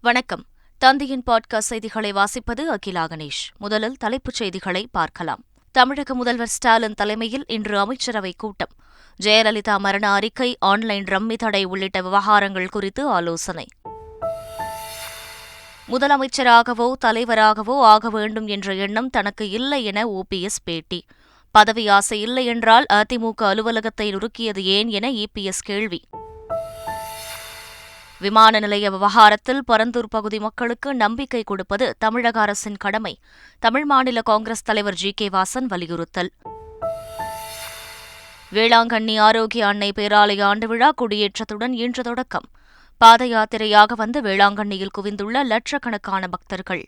வணக்கம். தந்தையின் பாட்காஸ்ட் செய்திகளை வாசிப்பது அகிலா கணேஷ். முதலில் தலைப்புச் செய்திகளை பார்க்கலாம். தமிழக முதல்வர் ஸ்டாலின் தலைமையில் இன்று அமைச்சரவைக் கூட்டம். ஜெயலலிதா மரண அறிக்கை, ஆன்லைன் ரம்மி தடை உள்ளிட்ட விவகாரங்கள் குறித்து ஆலோசனை. முதலமைச்சராகவோ தலைவராகவோ ஆக வேண்டும் என்ற எண்ணம் தனக்கு இல்லை என ஓபிஎஸ் பேட்டி. பதவி ஆசை இல்லை என்றால் அதிமுக அலுவலகத்தை நுறுக்கியது ஏன் என இபிஎஸ் கேள்வி. விமான நிலைய விவகாரத்தில் பரந்தூர் பகுதி மக்களுக்கு நம்பிக்கை கொடுப்பது தமிழக அரசின் கடமை. தமிழ் மாநில காங்கிரஸ் தலைவர் ஜி.கே. வாசன் வலியுறுத்தல். வேளாங்கண்ணி ஆரோக்கிய அன்னை பேராலய ஆண்டு விழா கொடியேற்றத்துடன் இன்று தொடக்கம். பாத யாத்திரையாக வந்து வேளாங்கண்ணியில் குவிந்துள்ள லட்சக்கணக்கான பக்தர்கள்.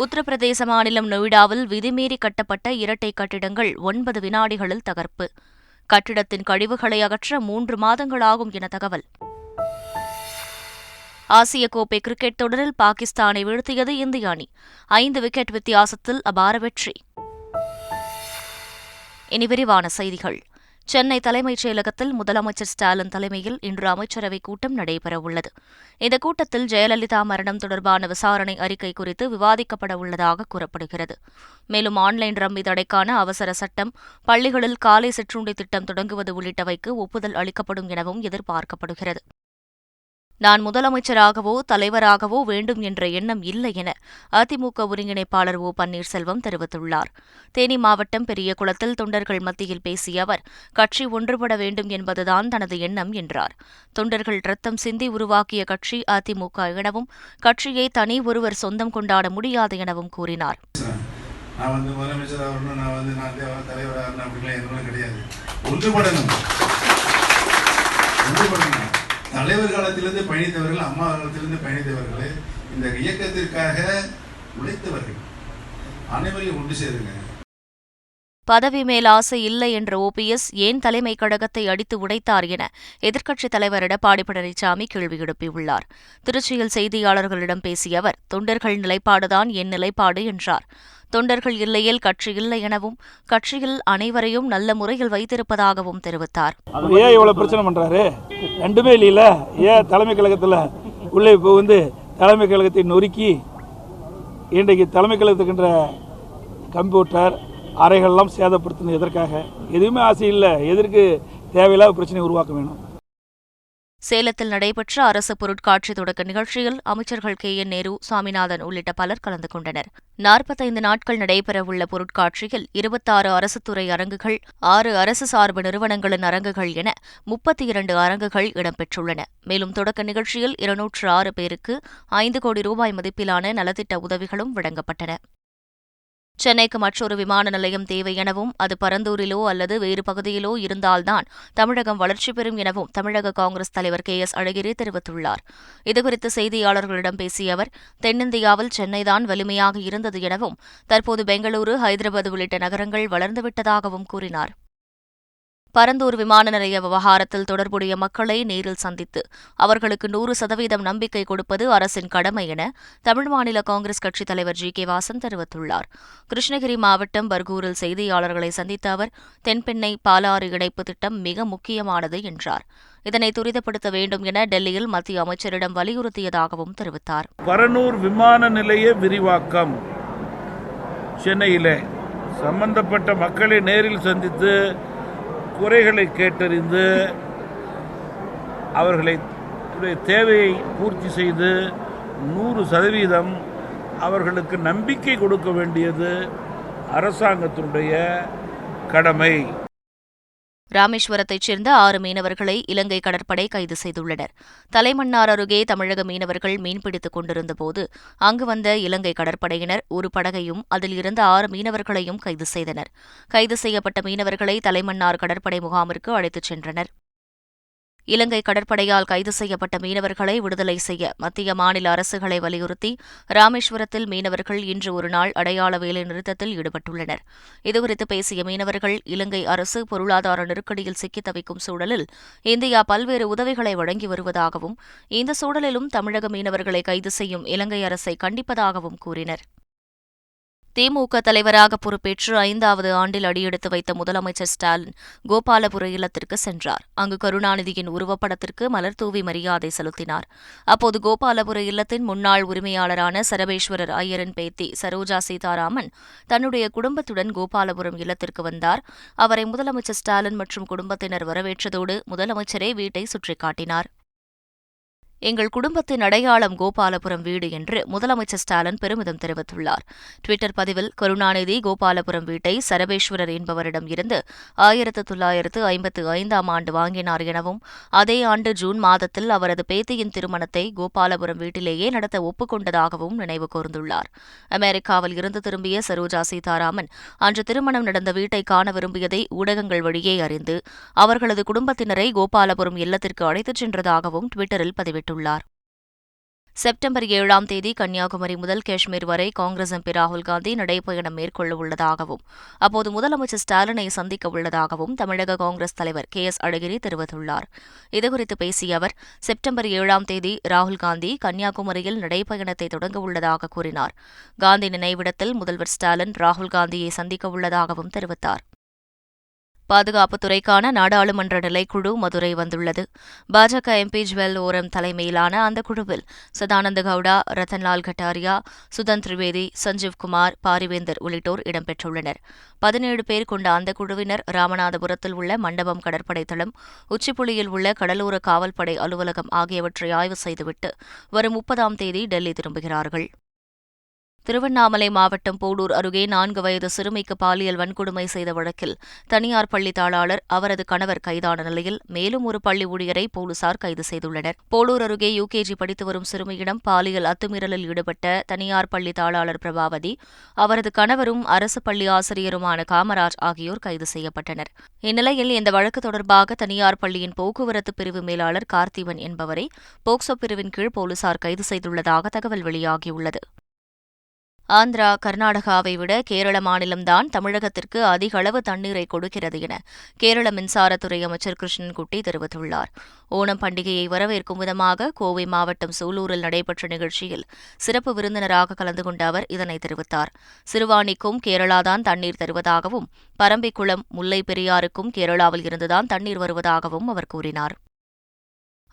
உத்தரப்பிரதேச மாநிலம் நொய்டாவில் விதிமீறி கட்டப்பட்ட இரட்டை கட்டிடங்கள் 9 வினாடிகளில் தகர்ப்பு. கட்டிடத்தின் கழிவுகளை அகற்ற 3 மாதங்கள் ஆகும் என தகவல். ஆசிய கோப்பை கிரிக்கெட் தொடரில் பாகிஸ்தானை வீழ்த்தியது இந்திய அணி. 5 விக்கெட் வித்தியாசத்தில் அபார வெற்றி. இனி விரிவான செய்திகள். சென்னை தலைமைச் செயலகத்தில் முதலமைச்சர் ஸ்டாலின் தலைமையில் இன்று அமைச்சரவைக் கூட்டம் நடைபெறவுள்ளது. இந்த கூட்டத்தில் ஜெயலலிதா மரணம் தொடர்பான விசாரணை அறிக்கை குறித்து விவாதிக்கப்பட உள்ளதாக கூறப்படுகிறது. மேலும் ஆன்லைன் ரம்மி தடைக்கான அவசர சட்டம், பள்ளிகளில் காலை சிற்றுண்டி திட்டம் தொடங்குவது உள்ளிட்டவைக்கு ஒப்புதல் அளிக்கப்படும் எனவும் எதிர்பார்க்கப்படுகிறது. நான் முதலமைச்சராகவோ தலைவராகவோ வேண்டும் என்ற எண்ணம் இல்லை என அதிமுக ஒருங்கிணைப்பாளர் ஓ. பன்னீர்செல்வம் தெரிவித்துள்ளார். தேனி மாவட்டம் பெரியகுளத்தில் தொண்டர்கள் மத்தியில் பேசிய அவர், கட்சி ஒன்றுபட வேண்டும் என்பதுதான் தனது எண்ணம் என்றார். தொண்டர்கள் ரத்தம் சிந்தி உருவாக்கிய கட்சி அதிமுக எனவும், கட்சியை தனி ஒருவர் சொந்தம் கொண்டாட முடியாது எனவும் கூறினார். தலைவர் காலத்திலிருந்து பயணித்தவர்கள், அம்மா காலத்திலிருந்து பயணித்தவர்கள், இந்த இயக்கத்திற்காக உழைத்தவர்கள் அனைவரையும் ஒன்று சேருங்க. பதவி மேல் ஆசை இல்லை என்ற ஓபிஎஸ் ஏன் தலைமை கழகத்தை அடித்து உடைத்தார் என எதிர்க்கட்சித் தலைவர் எடப்பாடி பழனிசாமி கேள்வி எழுப்பியுள்ளார். திருச்சியில் செய்தியாளர்களிடம் பேசிய அவர், தொண்டர்கள் நிலைப்பாடுதான் என் நிலைப்பாடு என்றார். தொண்டர்கள் இல்லையில் கட்சி இல்லை எனவும், கட்சியில் அனைவரையும் நல்ல முறையில் வைத்திருப்பதாகவும் தெரிவித்தார். ஏன் இவ்வளவு பிரச்சனை பண்றாரு? ரெண்டுமே இல்லையில. ஏன் தலைமை கழகத்தில் உள்ளே இப்போ தலைமை கழகத்தை நொறுக்கி இன்றைக்கு தலைமை கழகத்துக்கின்ற கம்ப்யூட்டர் அறைகள்லாம் சேதப்படுத்தின எதற்காக? எதுவுமே ஆசை இல்லை. எதற்கு தேவையில்லாத பிரச்சனை உருவாக்க வேணும்? சேலத்தில் நடைபெற்ற அரசு பொருட்காட்சி தொடக்க நிகழ்ச்சியில் அமைச்சர்கள் கே.என். நேரு, சாமிநாதன் உள்ளிட்ட பலர் கலந்து கொண்டனர். 45 நாட்கள் நடைபெறவுள்ள பொருட்காட்சியில் 26 அரசுத் துறை அரங்குகள், 6 அரசு சார்பு நிறுவனங்களின் அரங்குகள் என 32 அரங்குகள் இடம்பெற்றுள்ளன. மேலும் தொடக்க நிகழ்ச்சியில் 206 பேருக்கு 5 கோடி ரூபாய் மதிப்பிலான நலத்திட்ட உதவிகளும் வழங்கப்பட்டன. சென்னைக்கு மற்றொரு விமான நிலையம் தேவை எனவும், அது பரந்தூரிலோ அல்லது வேறு பகுதியிலோ இருந்தால்தான் தமிழகம் வளர்ச்சி பெறும் எனவும் தமிழக காங்கிரஸ் தலைவர் கே.எஸ். அழகிரி தெரிவித்துள்ளார். இதுகுறித்து செய்தியாளர்களிடம் பேசிய அவர், தென்னிந்தியாவில் சென்னைதான் வலிமையாக இருந்தது எனவும், தற்போது பெங்களூரு, ஹைதராபாத் உள்ளிட்ட நகரங்கள் வளர்ந்துவிட்டதாகவும் கூறினார். பரந்தூர் விமான நிலைய விவகாரத்தில் தொடர்புடைய மக்களை நேரில் சந்தித்து அவர்களுக்கு 100% நம்பிக்கை கொடுப்பது அரசின் கடமை என தமிழ் மாநில காங்கிரஸ் கட்சித் தலைவர் ஜி.கே. வாசன் தெரிவித்துள்ளார். கிருஷ்ணகிரி மாவட்டம் பர்கூரில் செய்தியாளர்களை சந்தித்த அவர், தென்பெண்ணை பாலாறு இணைப்பு திட்டம் மிக முக்கியமானது என்றார். இதனை துரிதப்படுத்த வேண்டும் என டெல்லியில் மத்திய அமைச்சரிடம் வலியுறுத்தியதாகவும் தெரிவித்தார். பரந்தூர் விமான நிலைய விரிவாக்கம் சென்னையிலே சம்பந்தப்பட்ட மக்களை நேரில் சந்தித்து குறைகளை கேட்டறிந்து அவர்களை தேவையை பூர்த்தி செய்து 100% அவர்களுக்கு நம்பிக்கை கொடுக்க வேண்டியது அரசாங்கத்தினுடைய கடமை. ராமேஸ்வரத்தைச் சேர்ந்த 6 மீனவர்களை இலங்கை கடற்படை கைது செய்துள்ளனர். தலைமன்னார் அருகே தமிழக மீனவர்கள் மீன்பிடித்துக் கொண்டிருந்தபோது அங்கு வந்த இலங்கை கடற்படையினர் ஒரு படகையும் அதில் இருந்த 6 மீனவர்களையும் கைது செய்தனர். கைது செய்யப்பட்ட மீனவர்களை தலைமன்னார் கடற்படை முகாமிற்கு அழைத்துச் சென்றனர். இலங்கை கடற்படையால் கைது செய்யப்பட்ட மீனவர்களை விடுதலை செய்ய மத்திய மாநில அரசுகளை வலியுறுத்தி ராமேஸ்வரத்தில் மீனவர்கள் இன்று ஒருநாள் அடையாள வேலை நிறுத்தத்தில் ஈடுபட்டுள்ளனர். இதுகுறித்து பேசிய மீனவர்கள், இலங்கை அரசு பொருளாதார நெருக்கடியில் சிக்கித் தவிக்கும் சூழலில் இந்தியா பல்வேறு உதவிகளை வழங்கி வருவதாகவும், இந்த சூழலிலும் தமிழக மீனவர்களை கைது செய்யும் இலங்கை அரசை கண்டிப்பதாகவும் கூறினர். திமுக தலைவராக பொறுப்பேற்று 5வது ஆண்டில் அடியெடுத்து வைத்த முதலமைச்சர் ஸ்டாலின் கோபாலபுர இல்லத்திற்கு சென்றார். அங்கு கருணாநிதியின் உருவப்படத்திற்கு மலர்தூவி மரியாதை செலுத்தினார். அப்போது கோபாலபுர இல்லத்தின் முன்னாள் உரிமையாளரான சரபேஸ்வரர் ஐயரின் பேத்தி சரோஜா சீதாராமன் தன்னுடைய குடும்பத்துடன் கோபாலபுரம் இல்லத்திற்கு வந்தார். அவரை முதலமைச்சர் ஸ்டாலின் மற்றும் குடும்பத்தினர் வரவேற்றதோடு முதலமைச்சரே வீட்டை சுற்றிக் காட்டினார். எங்கள் குடும்பத்தின் அடையாளம் கோபாலபுரம் வீடு என்று முதலமைச்சர் ஸ்டாலின் பெருமிதம் தெரிவித்துள்ளார். டுவிட்டர் பதிவில் கருணாநிதி கோபாலபுரம் வீட்டை சரபேஸ்வரர் என்பவரிடம் இருந்து 1955ஆம் ஆண்டு வாங்கினார் எனவும், அதே ஆண்டு ஜூன் மாதத்தில் அவரது பேத்தியின் திருமணத்தை கோபாலபுரம் வீட்டிலேயே நடத்த ஒப்புக்கொண்டதாகவும் நினைவு கூர்ந்துள்ளார். அமெரிக்காவில் இருந்து திரும்பிய சரோஜா சீதாராமன் அன்று திருமணம் நடந்த வீட்டை காண விரும்பியதை ஊடகங்கள் வழியே அறிந்து அவர்களது குடும்பத்தினரை கோபாலபுரம் இல்லத்திற்கு அழைத்துச் சென்றதாகவும் டுவிட்டரில் பதிவிட்டார். செப்டம்பர் 7ஆம் தேதி கன்னியாகுமரி முதல் காஷ்மீர் வரை காங்கிரஸ் எம்பி ராகுல் காந்தி நடைபயணம் மேற்கொள்ள உள்ளதாகவும், அப்போது முதலமைச்சர் ஸ்டாலினை சந்திக்க உள்ளதாகவும் தமிழக காங்கிரஸ் தலைவர் KS அழகிரி தெரிவித்துள்ளார். இதுகுறித்து பேசிய அவர், செப்டம்பர் 7ஆம் தேதி ராகுல் காந்தி கன்னியாகுமரியில் நடைபயணத்தை தொடங்க உள்ளதாக கூறினார். காந்தி நினைவிடத்தில் முதல்வர் ஸ்டாலின் ராகுல் காந்தியை சந்திக்க உள்ளதாகவும் தெரிவித்தார். பாதுகாப்புத்துறைக்கான நாடாளுமன்ற நிலைக்குழு மதுரை வந்துள்ளது. பாஜக MP ஜுவல் ஓரம் தலைமையிலான அந்த குழுவில் சதானந்த கவுடா, ரத்தன்லால் கட்டாரியா, சுதன் திரிவேதி, சஞ்சீவ் குமார், பாரிவேந்தர் உள்ளிட்டோர் இடம்பெற்றுள்ளனர். 17 பேர் கொண்ட அந்த குழுவினர் ராமநாதபுரத்தில் உள்ள மண்டபம் கடற்படை தளம், உச்சிப்புளியில் உள்ள கடலோர காவல்படை அலுவலகம் ஆகியவற்றை ஆய்வு செய்துவிட்டு வரும் 30ஆம் தேதி டெல்லி திரும்புகிறார்கள். திருவண்ணாமலை மாவட்டம் போடூர் அருகே 4 வயது சிறுமிக்கு பாலியல் வன்கொடுமை செய்த வழக்கில் தனியார் பள்ளி தாளாளர், அவரது கணவர் கைதான நிலையில் மேலும் ஒரு பள்ளி ஊழியரை போலீசார் கைது செய்துள்ளனர். போடூர் அருகே UKG படித்து வரும் சிறுமியிடம் பாலியல் அத்துமீறலில் ஈடுபட்ட தனியார் பள்ளி தாளாளர் பிரபாவதி, அவரது கணவரும் அரசு பள்ளி ஆசிரியருமான காமராஜ் ஆகியோர் கைது செய்யப்பட்டனர். இந்நிலையில் இந்த வழக்கு தொடர்பாக தனியார் பள்ளியின் போக்குவரத்து பிரிவு மேலாளர் கார்த்திவன் என்பவரை போக்சோ பிரிவின் கீழ் போலீசார் கைது செய்துள்ளதாக தகவல் வெளியாகியுள்ளது. ஆந்திரா, கர்நாடகாவை விட கேரள மாநிலம்தான் தமிழகத்திற்கு அதிக அளவு தண்ணீரை கொடுக்கிறது என கேரள மின்சாரத்துறை அமைச்சர் கிருஷ்ணன்குட்டி தெரிவித்துள்ளார். ஓணம் பண்டிகையை வரவேற்கும் விதமாக கோவை மாவட்டம் சூலூரில் நடைபெற்ற நிகழ்ச்சியில் சிறப்பு விருந்தினராக கலந்து கொண்ட அவர் இதனை தெரிவித்தார். சிறுவாணிக்கும் கேரளாதான் தண்ணீர் தருவதாகவும், பரம்பிக்குளம், முல்லை பெரியாறுக்கும் கேரளாவில் இருந்துதான் தண்ணீர் வருவதாகவும் அவர் கூறினார்.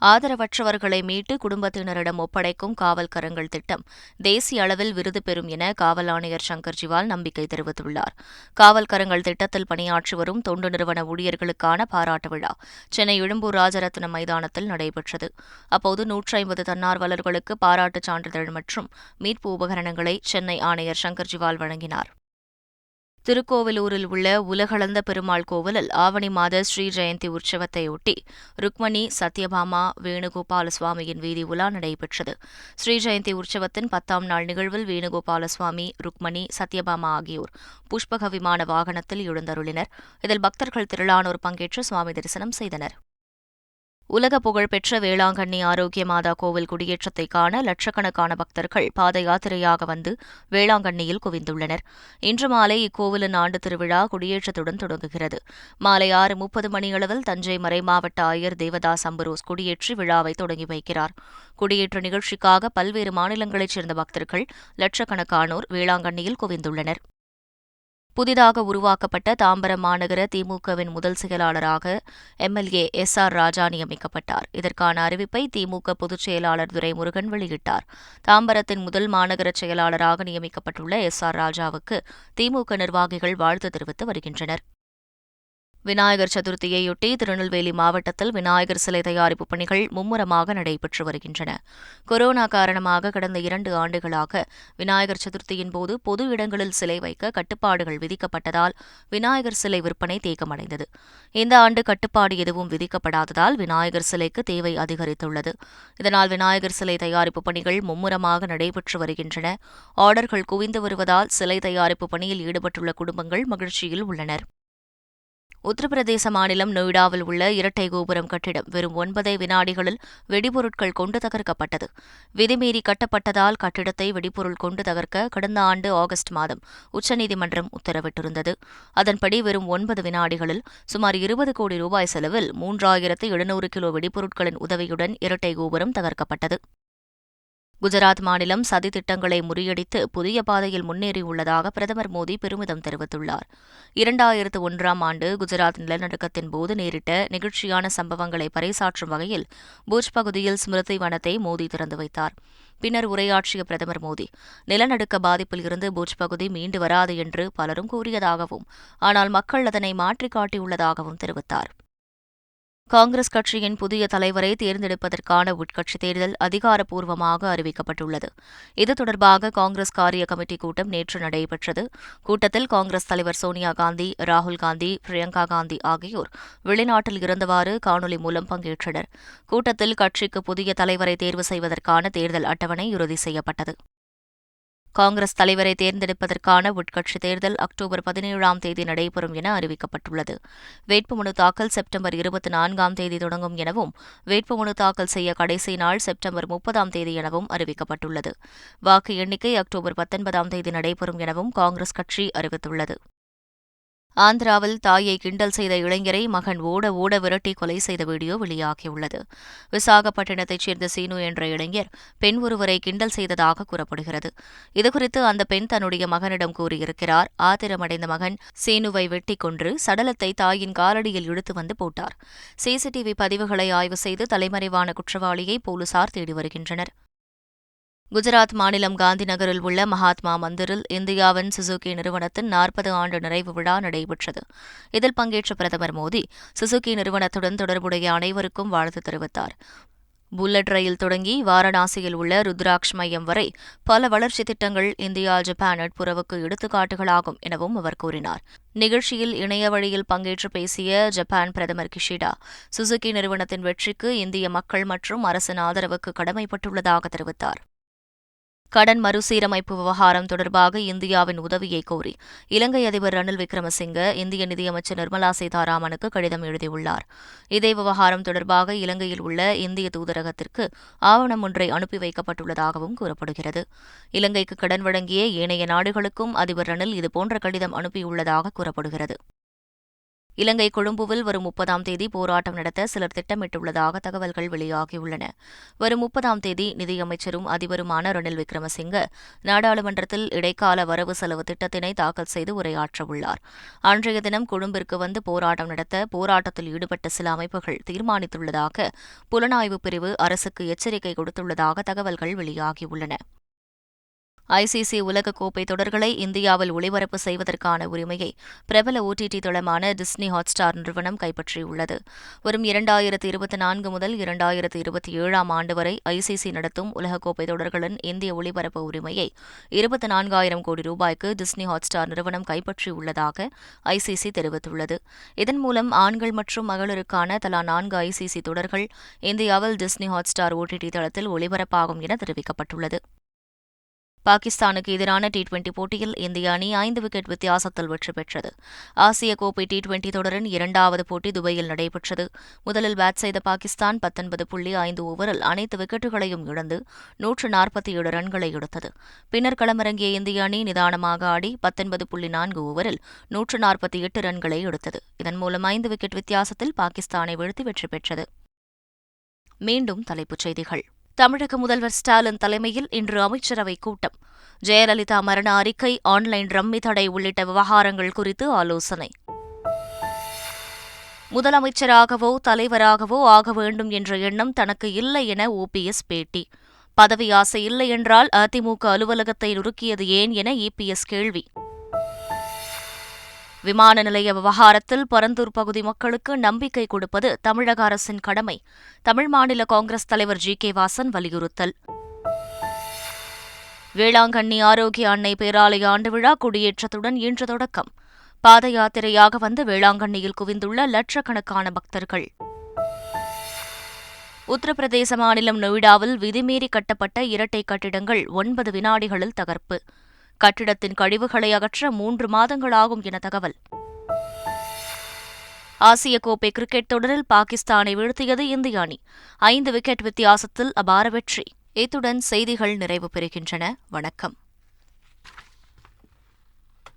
ஆதரவற்றவர்களை மீட்டு குடும்பத்தினரிடம் ஒப்படைக்கும் காவல் கரங்கள் திட்டம் தேசிய அளவில் விருது பெறும் என காவல் ஆணையர் சங்கர் ஜிவால் நம்பிக்கை தெரிவித்துள்ளார். காவல் கரங்கள் திட்டத்தில் பணியாற்றி வரும் தொண்டு நிறுவன ஊழியர்களுக்கான பாராட்டு விழா சென்னை எழும்பூர் ராஜரத்னம் மைதானத்தில் நடைபெற்றது. அப்போது 150 தன்னார்வலர்களுக்கு பாராட்டுச் சான்றிதழ் மற்றும் மீட்பு உபகரணங்களை சென்னை ஆணையர் சங்கர் ஜிவால் வழங்கினார். திருக்கோவிலூரில் உள்ள உலகளந்த பெருமாள் கோவிலில் ஆவணி மாத ஸ்ரீ ஜெயந்தி உற்சவத்தையொட்டி ருக்மணி, சத்யபாமா, வேணுகோபால சுவாமியின் வீதி உலா நடைபெற்றது. ஸ்ரீ ஜெயந்தி உற்சவத்தின் 10ஆம் நாள் நிகழ்வில் வேணுகோபால சுவாமி, ருக்மணி, சத்யபாமா ஆகியோர் புஷ்பக விமான வாகனத்தில் எழுந்தருளினர். இதில் பக்தர்கள் திரளானோர் பங்கேற்று சுவாமி தரிசனம் செய்தனர். உலக புகழ்பெற்ற வேளாங்கண்ணி ஆரோக்கிய மாதா கோவில் குடியேற்றத்தை காண லட்சக்கணக்கான பக்தர்கள் பாத யாத்திரையாக வந்து வேளாங்கண்ணியில் குவிந்துள்ளனர். இன்று மாலை இக்கோவிலின் ஆண்டு திருவிழா கொடியேற்றத்துடன் தொடங்குகிறது. மாலை 6:30 மணியளவில் தஞ்சை மறைமாவட்ட ஆயர் தேவதாஸ் அம்பரோஸ் கொடியேற்றி விழாவை தொடங்கி வைக்கிறார். கொடியேற்ற நிகழ்ச்சிக்காக பல்வேறு மாநிலங்களைச் சேர்ந்த பக்தர்கள் லட்சக்கணக்கானோர் வேளாங்கண்ணியில் குவிந்துள்ளனர். புதிதாக உருவாக்கப்பட்ட தாம்பரம் மாநகர திமுகவின் முதல் செயலாளராக MLA SR ராஜா நியமிக்கப்பட்டார். இதற்கான அறிவிப்பை திமுக பொதுச் செயலாளர் துரைமுருகன் வெளியிட்டார். தாம்பரத்தின் முதல் மாநகர செயலாளராக நியமிக்கப்பட்டுள்ள SR ராஜாவுக்கு திமுக நிர்வாகிகள் வாழ்த்து தெரிவித்து வருகின்றனர். விநாயகர் சதுர்த்தியையொட்டி திருநெல்வேலி மாவட்டத்தில் விநாயகர் சிலை தயாரிப்பு பணிகள் மும்முரமாக நடைபெற்று வருகின்றன. கொரோனா காரணமாக கடந்த 2 ஆண்டுகளாக விநாயகர் சதுர்த்தியின் போது பொது இடங்களில் சிலை வைக்க கட்டுப்பாடுகள் விதிக்கப்பட்டதால் விநாயகர் சிலை விற்பனை தேக்கமடைந்தது. இந்த ஆண்டு கட்டுப்பாடு எதுவும் விதிக்கப்படாததால் விநாயகர் சிலைக்கு தேவை அதிகரித்துள்ளது. இதனால் விநாயகர் சிலை தயாரிப்பு பணிகள் மும்முரமாக நடைபெற்று வருகின்றன. ஆர்டர்கள் குவிந்து வருவதால் சிலை தயாரிப்பு பணியில் ஈடுபட்டுள்ள குடும்பங்கள் மகிழ்ச்சியில் உள்ளனர். உத்தரப்பிரதேச மாநிலம் நொய்டாவில் உள்ள இரட்டை கோபுரம் கட்டிடம் வெறும் 9 வினாடிகளில் வெடிபொருட்கள் கொண்டு தகர்க்கப்பட்டது. விதிமீறி கட்டப்பட்டதால் கட்டிடத்தை வெடிபொருள் கொண்டு தகர்க்க கடந்த ஆண்டு ஆகஸ்ட் மாதம் உச்சநீதிமன்றம் உத்தரவிட்டிருந்தது. அதன்படி வெறும் 9 வினாடிகளில் சுமார் 20 கோடி ரூபாய் செலவில் 3700 கிலோ வெடிபொருட்களின் உதவியுடன் இரட்டை கோபுரம் தகர்க்கப்பட்டது. குஜராத் மாநிலம் சதி திட்டங்களை முறியடித்து புதிய பாதையில் முன்னேறியுள்ளதாக பிரதமர் மோடி பெருமிதம் தெரிவித்துள்ளார். 2001ஆம் ஆண்டு குஜராத் நிலநடுக்கத்தின் போது நேரிட்ட நெகிழ்ச்சியான சம்பவங்களை பறைசாற்றும் வகையில் பூஜ் பகுதியில் ஸ்மிருதி வனத்தை மோடி திறந்து வைத்தார். பின்னர் உரையாற்றிய பிரதமர் மோடி, நிலநடுக்க பாதிப்பில் இருந்து பூஜ் பகுதி மீண்டு வராது என்று பலரும் கூறியதாகவும், ஆனால் மக்கள் அதனை மாற்றிக் காட்டியுள்ளதாகவும் தெரிவித்தார். காங்கிரஸ் கட்சியின் புதிய தலைவரை தேர்ந்தெடுப்பதற்கான உட்கட்சித் தேர்தல் அதிகாரப்பூர்வமாக அறிவிக்கப்பட்டுள்ளது. இது தொடர்பாக காங்கிரஸ் காரிய கமிட்டி கூட்டம் நேற்று நடைபெற்றது. கூட்டத்தில் காங்கிரஸ் தலைவர் சோனியா காந்தி, ராகுல் காந்தி, பிரியங்கா காந்தி ஆகியோர் வெளிநாட்டில் இருந்தவாறு காணொலி மூலம் பங்கேற்றனர். கூட்டத்தில் கட்சிக்கு புதிய தலைவரை தேர்வு செய்வதற்கான தேர்தல் அட்டவணை இறுதி செய்யப்பட்டது. காங்கிரஸ் தலைவரை தேர்ந்தெடுப்பதற்கான உட்கட்சித் தேர்தல் அக்டோபர் 17ஆம் தேதி நடைபெறும் என அறிவிக்கப்பட்டுள்ளது. வேட்புமனு தாக்கல் செப்டம்பர் 24ஆம் தேதி தொடங்கும் எனவும், வேட்புமனு தாக்கல் செய்ய கடைசி நாள் செப்டம்பர் 30ஆம் தேதி எனவும் அறிவிக்கப்பட்டுள்ளது. வாக்கு எண்ணிக்கை அக்டோபர் 19ஆம் தேதி நடைபெறும் எனவும் காங்கிரஸ் கட்சி அறிவித்துள்ளது. ஆந்திராவில் தாயை கிண்டல் செய்த இளைஞரை மகன் ஓட ஓட விரட்டி கொலை செய்த வீடியோ வெளியாகியுள்ளது. விசாகப்பட்டினத்தைச் சேர்ந்த சீனு என்ற இளைஞர் பெண் ஒருவரை கிண்டல் செய்ததாக கூறப்படுகிறது. இதுகுறித்து அந்த பெண் தன்னுடைய மகனிடம் கூறியிருக்கிறார். ஆத்திரமடைந்த மகன் சீனுவை வெட்டிக் கொன்று சடலத்தை தாயின் காலடியில் இழுத்து வந்து போட்டார். சிசிடிவி பதிவுகளை ஆய்வு செய்து தலைமறைவான குற்றவாளியை போலீசார் தேடி வருகின்றனர். குஜராத் மாநிலம் காந்தி நகரில் உள்ள மகாத்மா மந்திரில் இந்தியாவின் சுசுகி நிறுவனத்தின் 40 ஆண்டு நிறைவு விழா நடைபெற்றது. இதில் பங்கேற்ற பிரதமர் மோடி சுசுகி நிறுவனத்துடன் தொடர்புடைய அனைவருக்கும் வாழ்த்து தெரிவித்தார். புல்லட் ரயில் தொடங்கி வாரணாசியில் உள்ள ருத்ராக்ஷ் மையம் வரை பல வளர்ச்சித் திட்டங்கள் இந்தியா ஜப்பான் நட்புறவுக்கு எடுத்துக்காட்டுகளாகும் எனவும் அவர் கூறினார். நிகழ்ச்சியில் இணைய வழியில் பங்கேற்று பேசிய ஜப்பான் பிரதமர் கிஷிடா, சுசுகி நிறுவனத்தின் வெற்றிக்கு இந்திய மக்கள் மற்றும் அரசின் ஆதரவுக்கு கடமைப்பட்டுள்ளதாக தெரிவித்தார். கடன் மறுசீரமைப்பு விவகாரம் தொடர்பாக இந்தியாவின் உதவியை கோரி இலங்கை அதிபர் ரணில் விக்ரமசிங்க இந்திய நிதியமைச்சர் நிர்மலா சீதாராமனுக்கு கடிதம் எழுதியுள்ளார். இதே விவகாரம் தொடர்பாக இலங்கையில் உள்ள இந்திய தூதரகத்திற்கு ஆவணம் ஒன்றை அனுப்பி வைக்கப்பட்டுள்ளதாகவும் கூறப்படுகிறது. இலங்கைக்கு கடன் வழங்கிய ஏனைய நாடுகளுக்கும் அதிபர் ரணில் இதுபோன்ற கடிதம் அனுப்பியுள்ளதாக கூறப்படுகிறது. இலங்கை கொழும்புவில் வரும் 30ஆம் தேதி போராட்டம் நடத்த சிலர் திட்டமிட்டுள்ளதாக தகவல்கள் வெளியாகியுள்ளன. வரும் 30ஆம் தேதி நிதியமைச்சரும் அதிபருமான ரணில் விக்ரமசிங்க நாடாளுமன்றத்தில் இடைக்கால வரவு செலவு திட்டத்தினை தாக்கல் செய்து உரையாற்றவுள்ளார். அன்றைய தினம் கொழும்பிற்கு வந்து போராட்டம் நடத்த போராட்டத்தில் ஈடுபட்ட சில அமைப்புகள் தீர்மானித்துள்ளதாக புலனாய்வு பிரிவு அரசுக்கு எச்சரிக்கை கொடுத்துள்ளதாக தகவல்கள் வெளியாகியுள்ளன. ஐசிசி உலகக்கோப்பை தொடர்களை இந்தியாவில் ஒளிபரப்பு செய்வதற்கான உரிமையை பிரபல OTT தளமான டிஸ்னி ஹாட்ஸ்டார் நிறுவனம் கைப்பற்றியுள்ளது. வரும் 2024 முதல் 2027ஆம் ஆண்டு வரை ஐசிசி நடத்தும் உலகக்கோப்பை தொடர்களின் இந்திய ஒளிபரப்பு உரிமையை 24,000 கோடி ரூபாய்க்கு டிஸ்னி ஹாட்ஸ்டார் நிறுவனம் கைப்பற்றியுள்ளதாக ஐசிசி தெரிவித்துள்ளது. இதன் மூலம் ஆண்கள் மற்றும் மகளிருக்கான தலா 4 ஐசிசி தொடர்கள் இந்தியாவில் டிஸ்னி ஹாட்ஸ்டார் OTT தளத்தில் ஒளிபரப்பாகும் என தெரிவிக்கப்பட்டுள்ளது. பாகிஸ்தானுக்கு எதிரான T20 போட்டியில் இந்திய அணி 5 விக்கெட் வித்தியாசத்தில் வெற்றி பெற்றது. ஆசிய கோப்பை T20 தொடரின் 2வது போட்டி துபாயில் நடைபெற்றது. முதலில் பேட் செய்த பாகிஸ்தான் 19.5 ஓவரில் அனைத்து விக்கெட்டுகளையும் இழந்து 147 ரன்களை எடுத்தது. பின்னர் களமிறங்கிய இந்திய அணி நிதானமாக ஆடி 19.4 ஓவரில் 148 ரன்களை எடுத்தது. இதன் மூலம் 5 விக்கெட் வித்தியாசத்தில் பாகிஸ்தானை வீழ்த்தி வெற்றி பெற்றது. மீண்டும் தலைப்புச் செய்திகள். தமிழக முதல்வர் ஸ்டாலின் தலைமையில் இன்று அமைச்சரவைக் கூட்டம். ஜெயலலிதா மரண அறிக்கை, ஆன்லைன் ரம்மி தடை உள்ளிட்ட விவகாரங்கள் குறித்து ஆலோசனை. முதலமைச்சராகவோ தலைவராகவோ ஆக வேண்டும் என்ற எண்ணம் தனக்கு இல்லை என OPS பேட்டி. பதவி ஆசை இல்லை என்றால் அதிமுக அலுவலகத்தை நொறுக்கியது ஏன் என EPS கேள்வி. விமான நிலைய விவகாரத்தில் பரந்தூர் பகுதி மக்களுக்கு நம்பிக்கை கொடுப்பது தமிழக அரசின் கடமை. தமிழ் மாநில காங்கிரஸ் தலைவர் G.K. வாசன் வலியுறுத்தல். வேளாங்கண்ணி ஆரோக்கிய அன்னை பேராலய ஆண்டு விழா கொடியேற்றத்துடன் இன்று தொடக்கம். பாத யாத்திரையாக வந்து வேளாங்கண்ணியில் குவிந்துள்ள லட்சக்கணக்கான பக்தர்கள். உத்தரப்பிரதேச மாநிலம் நொய்டாவில் விதிமீறி கட்டப்பட்ட இரட்டை கட்டிடங்கள் 9 வினாடிகளில் தகர்ப்பு. கட்டிடத்தின் கழிவுகளை அகற்ற 3 மாதங்களாகும் என தகவல். ஆசிய கோப்பை கிரிக்கெட் தொடரில் பாகிஸ்தானை வீழ்த்தியது இந்திய அணி. 5 விக்கெட் வித்தியாசத்தில் அபார வெற்றி. இத்துடன் செய்திகள் நிறைவு பெறுகின்றன. வணக்கம்.